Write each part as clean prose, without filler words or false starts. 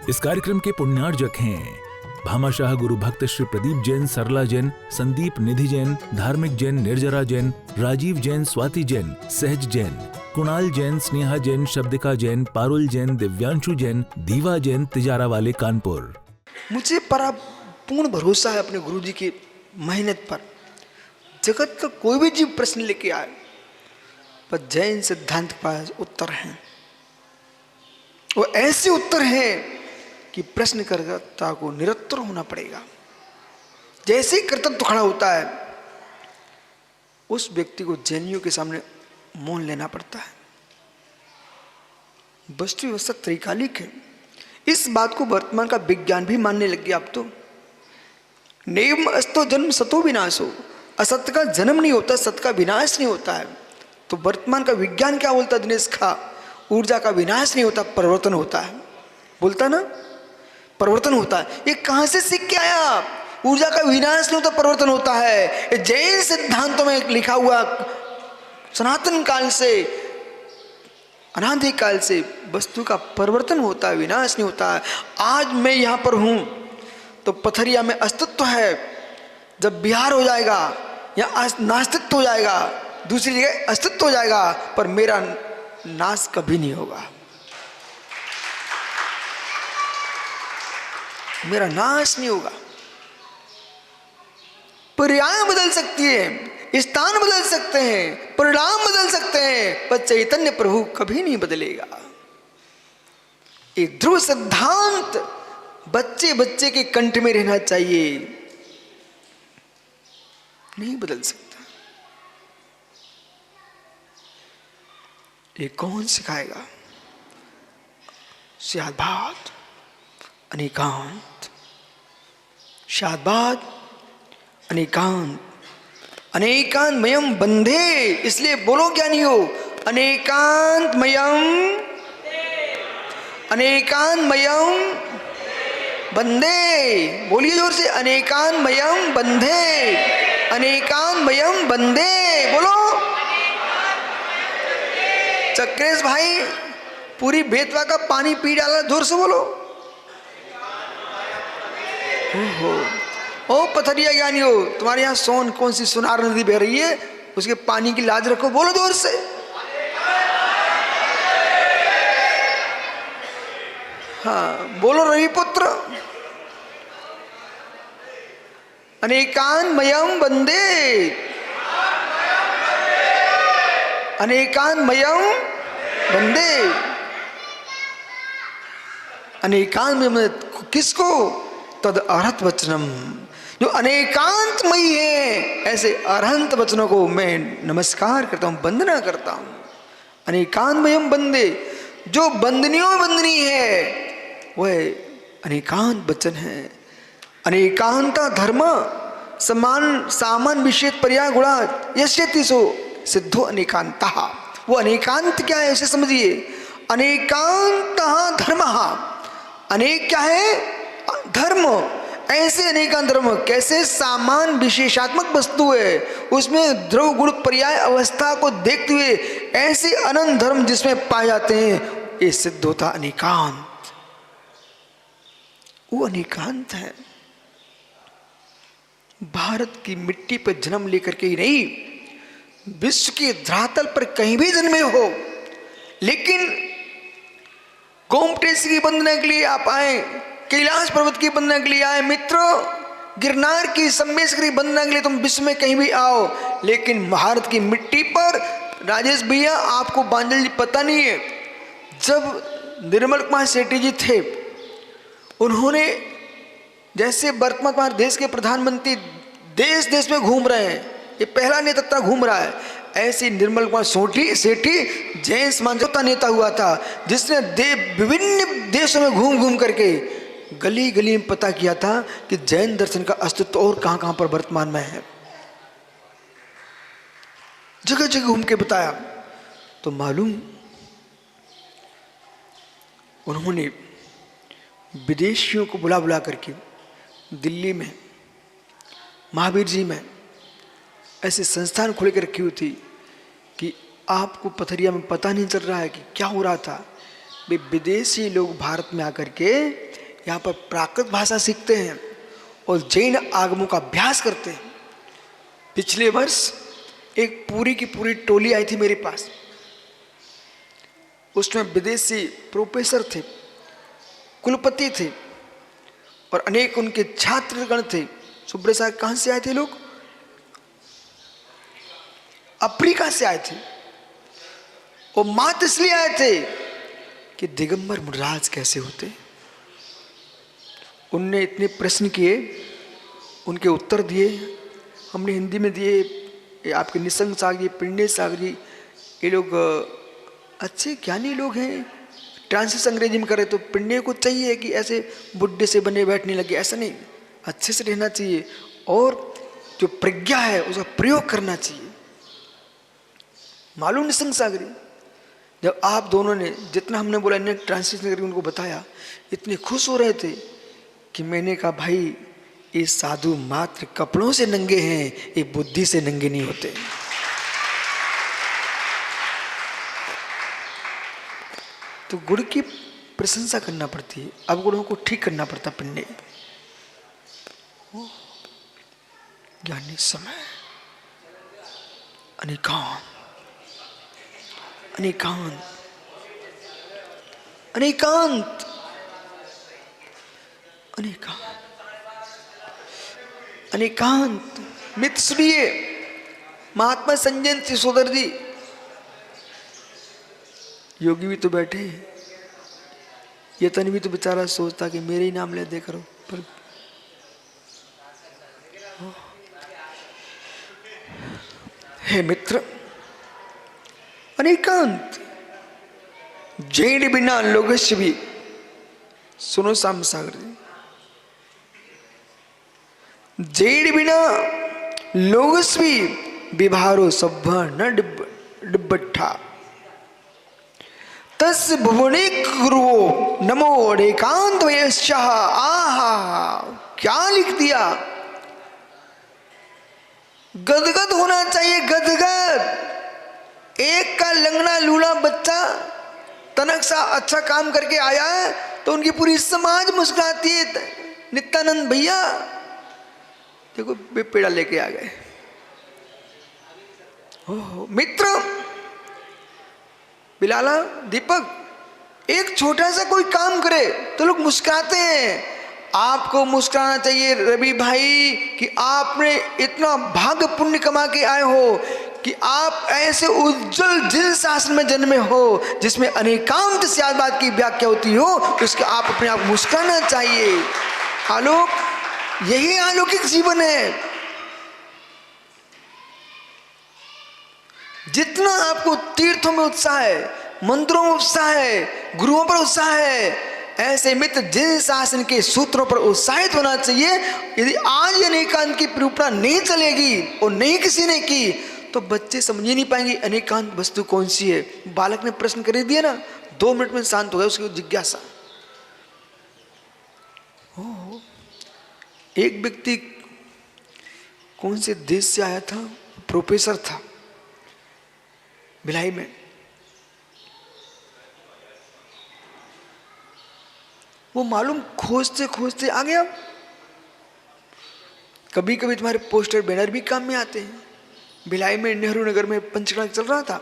इस कार्यक्रम के पुण्यार्जक हैं भामाशाह गुरु भक्त श्री प्रदीप जैन, सरला जैन, संदीप निधि जैन, धार्मिक जैन, निर्जरा जैन, राजीव जैन, स्वाति जैन, सहज जैन, कुणाल जैन, स्नेहा जैन, शब्दिका जैन, पारुल जैन, दिव्यांशु जैन, दीवा जैन, तिजारा वाले कानपुर। मुझे पूर्ण भरोसा है अपने गुरु जी की मेहनत पर। जगत का कोई भी जीव प्रश्न लेके आए पर जैन सिद्धांत के पास उत्तर हैं। वो ऐसे उत्तर हैं कि प्रश्नकर्ता को निरुत्तर होना पड़ेगा। जैसे ही कर्तव्य खड़ा होता है उस व्यक्ति को जैनियों के सामने मौन लेना पड़ता है। वस्तु व्यवस्था त्रैकालिक है। इस बात को वर्तमान का विज्ञान भी मानने लग गया। अब तो नैवम अस्तो जन्म सतो विनाशो, असत्य का जन्म नहीं होता, सत्य का विनाश नहीं होता है। तो वर्तमान का विज्ञान क्या बोलता है दिनेश खा? ऊर्जा का विनाश नहीं होता, परिवर्तन होता है। बोलता ना, परिवर्तन होता है। ये कहां से सीख के आया? ऊर्जा का विनाश नहीं होता, परिवर्तन होता है। ये जैन सिद्धांतों में लिखा हुआ सनातन काल से, अनादि काल से वस्तु का परिवर्तन होता है, विनाश नहीं होता है। आज मैं यहां पर हूं तो पथरिया में अस्तित्व है। जब बिहार हो जाएगा या नास्तित्व हो जाएगा, दूसरी जगह अस्तित्व हो जाएगा, पर मेरा नाश कभी नहीं होगा। मेरा नाश नहीं होगा। पर्याय बदल सकती है, स्थान बदल सकते हैं, परिणाम बदल सकते हैं, पर चैतन्य प्रभु कभी नहीं बदलेगा। एक ध्रुव सिद्धांत बच्चे बच्चे के कंठ में रहना चाहिए, नहीं बदल सकता। ये कौन सिखाएगा? शादभात अनेकांत, शादभात अनेकांत, अनेकांतमयम बंधे। इसलिए बोलो क्या नहीं हो, अनेकांतमयम, अनेकांतमयम बंधे। बोलिए जोर से, अनेकांतमयम बंधे, अनेकांतमयम बंधे। बोलो चक्रेश भाई, पूरी बेतवा का पानी पी डाला, जोर से बोलो। ओ पथरिया ज्ञानी हो, तुम्हारे यहाँ सोन कौन सी सुनार नदी बह रही है, उसके पानी की लाज रखो। बोलो जोर से। हाँ बोलो रविपुत्र। अनेकांतमयम वंदे, अनेकांतमयम वंदे। अनेकांतमय किसको? तद अरहत वचनम, जो अनेकांतमयी है, ऐसे अरहंत वचनों को मैं नमस्कार करता हूं, वंदना करता हूं। अनेकांतमयम वंदे, जो बंदनियों में बंदनी है वह अनेकांत वचन है। अनेकांता धर्म समान सामान विषेद पर्याय गुणा यस्यति सो सिद्धो अनेकांता। वो अनेकांत क्या है, इसे समझिए। अनेकांत धर्म, अनेक क्या है? धर्म। ऐसे अनेकांत धर्म कैसे? सामान विशेषात्मक वस्तु है, उसमें द्रव गुण पर्याय अवस्था को देखते हुए ऐसे अनंत धर्म जिसमें पाए जाते हैं, ये सिद्ध होता अनेकांत। वो अनेकांत है। भारत की मिट्टी पर जन्म लेकर के ही नहीं, विश्व के धरातल पर कहीं भी जन्मे हो, लेकिन गोमटेश्वरी की वंदना के लिए आप आए, कैलाश पर्वत की वंदना के लिए आए, मित्रों गिरनार की सम्मेश्वरी वंदना के लिए तुम विश्व में कहीं भी आओ, लेकिन भारत की मिट्टी पर, राजेश भैया आपको बांजल जी पता नहीं है, जब निर्मल कुमार सेठी जी थे, उन्होंने जैसे वर्तमान हमारे देश के प्रधानमंत्री देश देश में घूम रहे हैं, ये पहला नेता घूम रहा है, ऐसे निर्मल कुमार सेठी जैन समाजता नेता हुआ था, जिसने विभिन्न देशों में घूम घूम करके गली गली में पता किया था कि जैन दर्शन का अस्तित्व और कहां कहां पर वर्तमान में है। जगह जगह घूम के बताया। तो मालूम उन्होंने विदेशियों को बुला बुला करके दिल्ली में, महावीर जी में ऐसे संस्थान खोल के रखी हुई थी कि आपको पथरिया में पता नहीं चल रहा है कि क्या हो रहा था। वे विदेशी लोग भारत में आकर के यहाँ पर प्राकृत भाषा सीखते हैं और जैन आगमों का अभ्यास करते हैं। पिछले वर्ष एक पूरी की पूरी टोली आई थी मेरे पास। उसमें विदेशी प्रोफेसर थे, कुलपति थे और अनेक उनके छात्रगण थे। सुब्रत साहब कहाँ से आए थे लोग? अफ्रीका से आए थे। और मात्र इसलिए आए थे कि दिगंबर मुनिराज कैसे होते। उनने इतने प्रश्न किए, उनके उत्तर दिए, हमने हिंदी में दिए। ये आपके निसंग सागर जी, पिंडे सागर जी, ये लोग अच्छे ज्ञानी लोग हैं। ट्रांसलेशन अंग्रेजी में करे तो पिंडे को चाहिए कि ऐसे बुड्ढे से बने बैठने लगे, ऐसा नहीं, अच्छे से रहना चाहिए और जो प्रज्ञा है उसका प्रयोग करना चाहिए। मालूम निसंग सागरी, जब आप दोनों ने जितना हमने बोला इन्हें ट्रांसलेशन करके उनको बताया, इतने खुश हो रहे थे कि मैंने कहा भाई ये साधु मात्र कपड़ों से नंगे हैं, ये बुद्धि से नंगे नहीं होते। तो गुण की प्रशंसा करना पड़ती है, अब गुणों को ठीक करना पड़ता। पिंडे ज्ञानी समय अनेकांत अनेकांत अनेकांत अनेकांत अनेकांत। मित्र सुनिए, महात्मा संजय सिसोदर जी, योगी भी तो बैठे, ये तन भी तो बेचारा सोचता कि मेरे ही नाम ले दे करो, पर हे मित्र अनेकांत। जैन बिना लोगस्य भी, सुनो श्याम सागर जी, जैन बिना लोगस्य भी विभारो सभ्य न डिब्बठा तस् भुवने गुरुओ नमो एकांत वयश्चाह। आहा, क्या लिख दिया। गदगद होना चाहिए, गदगद। एक का लंगड़ा लूला बच्चा तनक सा अच्छा काम करके आया है तो उनकी पूरी समाज मुस्कुराती है। नित्यानंद भैया देखो पेड़ा लेके आ गए। ओह मित्र, बिलाला, दीपक, एक छोटा सा कोई काम करे तो लोग मुस्कुराते हैं। आपको मुस्कुराना चाहिए रवि भाई कि आपने इतना भाग्य पुण्य कमा के आए हो कि आप ऐसे उज्जवल जिन शासन में जन्मे हो जिसमें अनेकांत बात की व्याख्या होती हो, उसके आप अपने आप मुस्कुराना चाहिए। आलोक, यही अलौकिक जीवन है। जितना आपको तीर्थों में उत्साह है, मंदिरों में उत्साह है, गुरुओं पर उत्साह है, ऐसे मित्र जिन शासन के सूत्रों पर उत्साहित होना चाहिए। यदि आज अनेकांत की निरूपणा नहीं चलेगी और नहीं किसी ने की तो बच्चे समझ ही नहीं पाएंगे अनेकांत वस्तु कौन सी है। बालक ने प्रश्न कर दिया ना, 2 मिनट में शांत हो गया उसकी जिज्ञासा। एक व्यक्ति कौन से देश से आया था, प्रोफेसर था भिलाई में। वो मालूम खोजते खोजते आ गया। कभी कभी तुम्हारे पोस्टर बैनर भी काम में आते हैं। भिलाई में नेहरू नगर में पंचकड़ा चल रहा था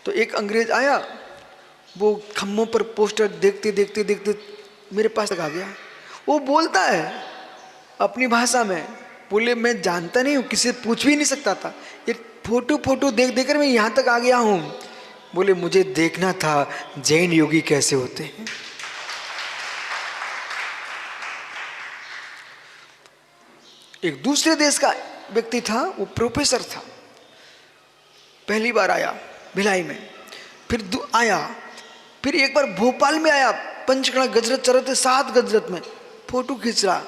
तो एक अंग्रेज आया, वो खम्भों पर पोस्टर देखते देखते देखते मेरे पास तक आ गया। वो बोलता है अपनी भाषा में, बोले मैं जानता नहीं हूँ, किसी से पूछ भी नहीं सकता था, ये फोटो देख देकर मैं यहाँ तक आ गया हूँ। बोले मुझे देखना था जैन योगी कैसे होते हैं। एक दूसरे देश का व्यक्ति था, वो प्रोफेसर था, पहली बार आया भिलाई में, फिर आया, फिर एक बार भोपाल में आया, पंचकड़ा गजरत चल रहे थे, 7 गजरत में फोटो खींच रहा।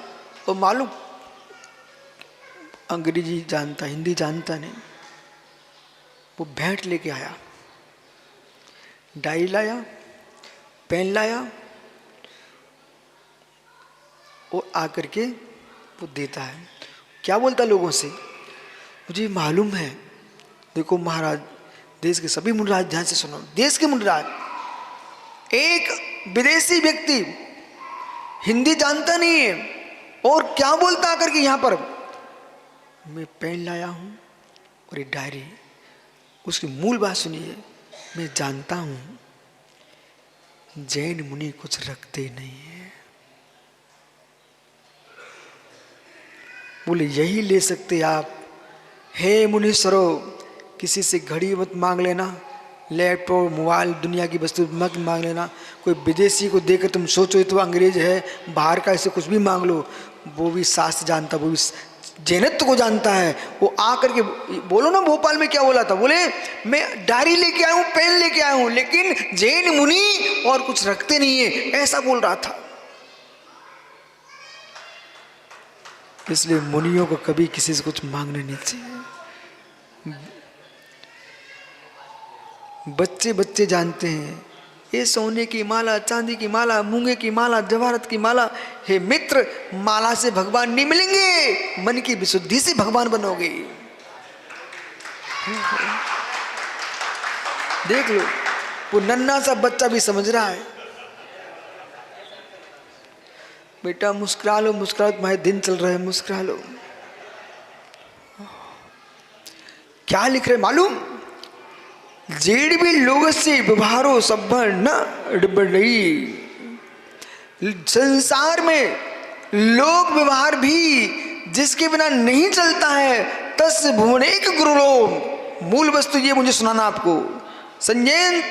और मालूम अंग्रेजी जानता, हिंदी जानता नहीं। वो भेंट लेके आया, डायरी लाया, पेन लाया और आकर के वो देता है। क्या बोलता लोगों से, मुझे मालूम है, देखो महाराज, देश के सभी मुनिराज ध्यान से सुनो, देश के मुनिराज, एक विदेशी व्यक्ति हिंदी जानता नहीं है और क्या बोलता आकर के यहाँ पर, मैं पेन लाया हूँ और ये डायरी। उसकी मूल बात सुनिए, मैं जानता हूँ जैन मुनि कुछ रखते नहीं है, बोले यही ले सकते आप। हे मुनीश्वरो, किसी से घड़ी मत मांग लेना, लैपटॉप मोबाइल दुनिया की वस्तु मत मांग लेना। कोई विदेशी को देकर तुम सोचो तो अंग्रेज है, बाहर का ऐसे कुछ भी मांग लो, वो भी शास्त्र जानता, वो भी जैनत्व को जानता है। वो आकर के बोलो ना, भोपाल में क्या बोला था, बोले मैं डायरी लेके आया हूँ, पेन लेके आया हूँ, लेकिन जैन मुनि और कुछ रखते नहीं है, ऐसा बोल रहा था। इसलिए मुनियों को कभी किसी से कुछ मांगना नहीं चाहिए। बच्चे बच्चे जानते हैं ये सोने की माला, चांदी की माला, मूंगे की माला, जवाहरत की माला। हे मित्र, माला से भगवान नहीं मिलेंगे, मन की विशुद्धि से भगवान बनोगे। देख लो, वो नन्हा सा बच्चा भी समझ रहा है। बेटा मुस्कुरा लो, मुस्कुरा, तुम्हारे दिन चल रहे हैं, मुस्कुरा लो। क्या लिख रहे मालूम, जेड़ भी लोग से व्यवहारो सब्बर न डबड़ई। संसार में लोक व्यवहार भी जिसके बिना नहीं चलता है, तस् भुवनेक गुरुलो। मूल वस्तु ये मुझे सुनाना आपको, संजय,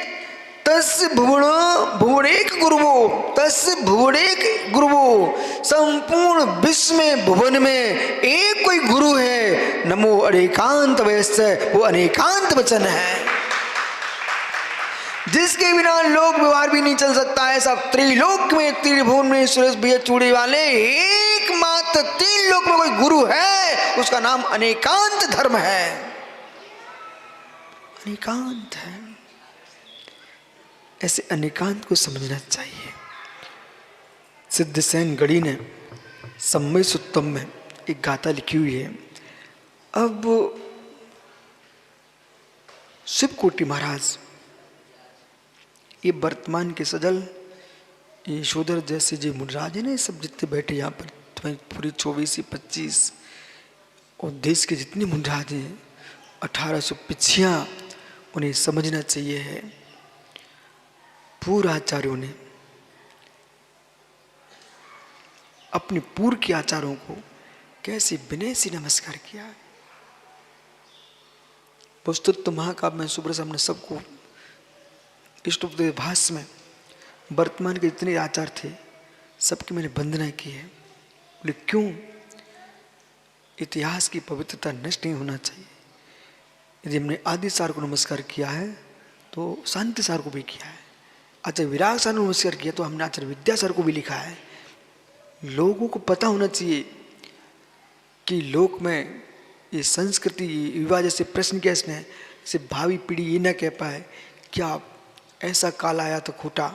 तस् भुवनेक गुरुवो, तस् भुवनेक गुरुवो। संपूर्ण विश्व में, भुवन में एक कोई गुरु है, नमो अनेकांत वैश्य, वो अनेकांत वचन है जिसके बिना लोक व्यवहार भी नहीं चल सकता है। सब त्रिलोक में, त्रिभुवन में सुरेश भैया चूड़ी वाले, एकमात्र तीन लोक में कोई गुरु है, उसका नाम अनेकांत धर्म है, अनेकांत है। ऐसे अनेकांत को समझना चाहिए। सिद्धसेन गढ़ी ने सम्मय सुत्तम में एक गाथा लिखी हुई है। अब शिवकोटि महाराज, ये वर्तमान के सजल यशोधर जैसे जो मुनिराज है ना, सब जितने बैठे यहाँ पर, पूरी 24-25 और देश के जितने मुनिराज हैं, 1800 पिछियाँ, उन्हें समझना चाहिए है। पूर्व आचार्यों ने अपने पूर्व के आचार्यों को कैसे विनय से नमस्कार किया। वस्तुतः महाकाव्य में सुब्रत हमने सबको इष्टोपदेश भाष्य में वर्तमान के जितने आचार थे सबकी मैंने वंदना की है। बोले क्यों, इतिहास की पवित्रता नष्ट नहीं होना चाहिए। यदि हमने आदि सार को नमस्कार किया है तो शांति सार को भी किया है। आचार्य विराग सार को नमस्कार किया तो हमने आचार्य विद्यासागर को भी लिखा है। लोगों को पता होना चाहिए कि लोक में ये संस्कृति विवाह जैसे प्रश्न किया इसने, इसे भावी पीढ़ी ये न कह पाए क्या ऐसा काल आया तो खोटा,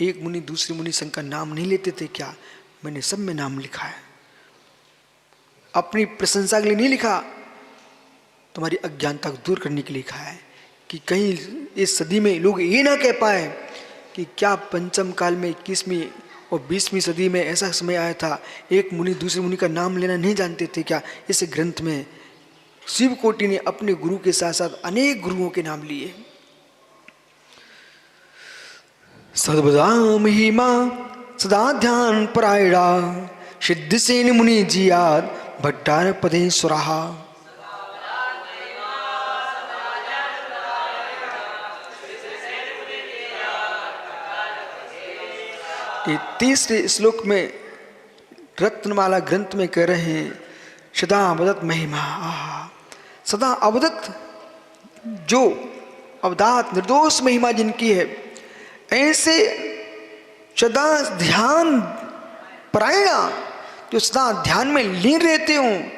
एक मुनि दूसरी मुनि संघ का नाम नहीं लेते थे क्या। मैंने सब में नाम लिखा है, अपनी प्रशंसा के लिए नहीं लिखा, तुम्हारी अज्ञानता को दूर करने के लिए लिखा है कि कहीं इस सदी में लोग ये ना कह पाए कि क्या पंचम काल में 21वीं और 20वीं सदी में ऐसा समय आया था एक मुनि दूसरे मुनि का नाम लेना नहीं जानते थे क्या। इस ग्रंथ में शिवकोटि ने अपने गुरु के साथ साथ अनेक गुरुओं के नाम लिए। सर्वदा महिमा सदा ध्यान परायणा, सिद्धसेन मुनि जियाद भट्टार पदेश्वरा। ये तीसरे श्लोक में रत्नमाला ग्रंथ में कह रहे हैं सदा अवदत महिमा। सदा अवदत जो अवदात निर्दोष महिमा जिनकी है, ऐसे सदा ध्यान परायणा जो सदा ध्यान में लीन रहते हूँ,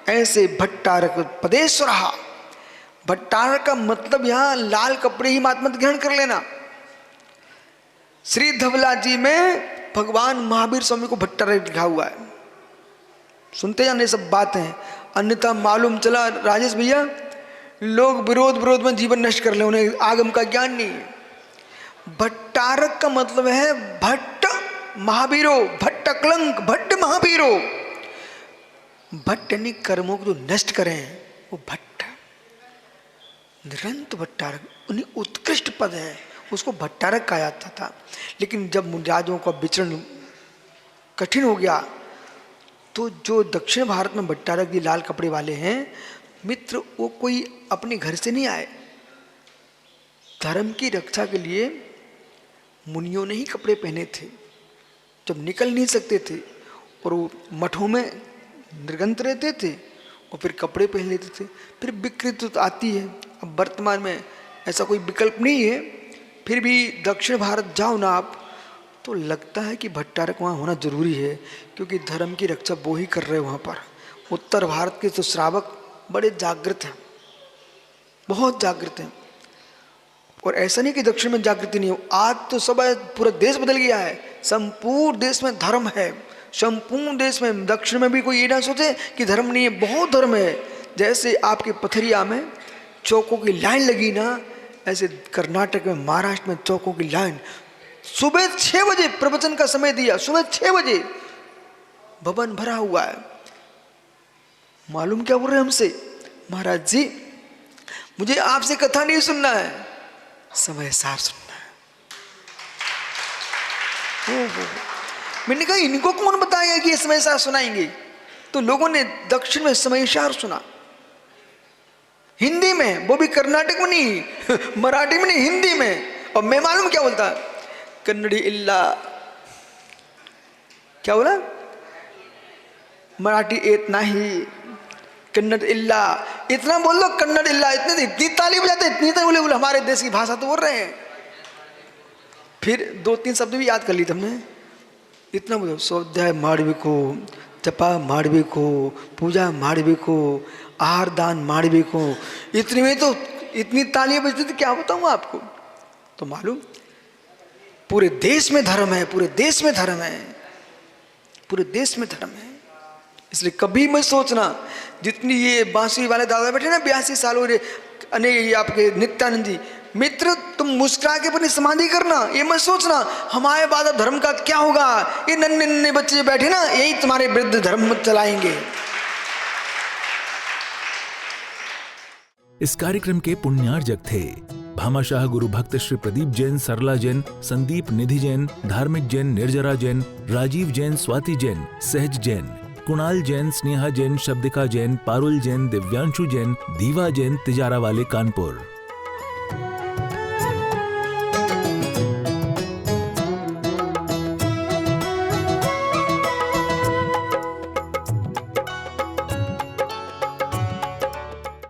ऐसे भट्टारक पदेश्वरा। भट्टारक का मतलब यहाँ लाल कपड़े ही मत ग्रहण कर लेना। श्री धवला जी में भगवान महावीर स्वामी को भट्टारक लिखा हुआ है, सुनते जाने सब बात है। अन्यथा मालूम चला राजेश भैया लोग विरोध में जीवन नष्ट कर ले, उन्हें आगम का ज्ञान नहीं है। भट्टारक का मतलब है भट्ट महावीरो भट्ट कलंक भट्ट महावीरो। भट्ट यानी कर्मों को जो नष्ट करें वो भट्ट। निरंत भट्टारक उन्हीं उत्कृष्ट पद है, उसको भट्टारक कहा जाता था। लेकिन जब मुनिराजों का विचरण कठिन हो गया तो जो दक्षिण भारत में भट्टारक जी लाल कपड़े वाले हैं मित्र, वो कोई अपने घर से नहीं आए। धर्म की रक्षा के लिए मुनियों ने ही कपड़े पहने थे जब निकल नहीं सकते थे, और वो मठों में निर्गंत रहते थे और फिर कपड़े पहन लेते थे। फिर विकृत तो आती है, अब वर्तमान में ऐसा कोई विकल्प नहीं है। फिर भी दक्षिण भारत जाओ ना आप तो लगता है कि भट्टारक वहाँ होना जरूरी है, क्योंकि धर्म की रक्षा वो ही कर रहे हैं वहाँ पर। उत्तर भारत के तो श्रावक बड़े जागृत हैं, बहुत जागृत हैं। और ऐसा नहीं कि दक्षिण में जागृति नहीं हो, आज तो सब पूरा देश बदल गया है। संपूर्ण देश में धर्म है, संपूर्ण देश में। दक्षिण में भी कोई ये ना सोचे कि धर्म नहीं है, बहुत धर्म है। जैसे आपके पथरिया में चौकों की लाइन लगी ना, ऐसे कर्नाटक में महाराष्ट्र में चौकों की लाइन। सुबह 6 बजे प्रवचन का समय दिया, सुबह 6 बजे भवन भरा हुआ है। मालूम क्या बोल रहे हमसे, महाराज जी मुझे आपसे कथा नहीं सुनना है, समय सार सुनना है। मैंने कहा इनको कौन बताएगा कि ये समय सार सुनाएंगे? तो लोगों ने दक्षिण में समय सार सुना, हिंदी में, वो भी कर्नाटक में नहीं, मराठी में नहीं, हिंदी में। और मैं मालूम क्या बोलता, कन्नड़ी इल्ला, क्या बोला, मराठी इतना ही, कन्नड़ इल्ला, इतना बोल लो, कन्नड़ इल्ला, इतनी ताली बजाते, इतनी ताली बोले हमारे देश की भाषा तो बोल रहे हैं। फिर 2-3 शब्द भी याद कर ली तुमने, इतना बोलो, स्वाध्याय माड़विको, जपा माड़विको, पूजा माड़विको, आहार दान माड़विको। इतनी में तो इतनी तालियां बजती थी, क्या बताऊं आपको। तो मालूम पूरे देश में धर्म है, पूरे देश में धर्म है, पूरे देश में धर्म है। इसलिए कभी मत सोचना, जितनी ये बांसुरी वाले दादा बैठे ना 82 साल हो रहे, अने ये आपके नित्यानंद जी, मित्र तुम मुस्कुरा के अपनी समाधि करना, ये मत सोचना हमारे बाद धर्म का क्या होगा। ये नन्हे नन्हे बच्चे बैठे ना, यही तुम्हारे विरुद्ध धर्म चलाएंगे। इस कार्यक्रम के पुण्यार्जक थे भामाशाह गुरु भक्त श्री प्रदीप जैन, सरला जैन, संदीप निधि जैन, धार्मिक जैन, निर्जरा जैन, राजीव जैन, स्वाति जैन, सहज जैन, कुणाल जैन, स्नेहा जैन, शब्दिका जैन, पारुल जैन, दिव्यांशु जैन, दीवा जैन, तिजारा वाले कानपुर।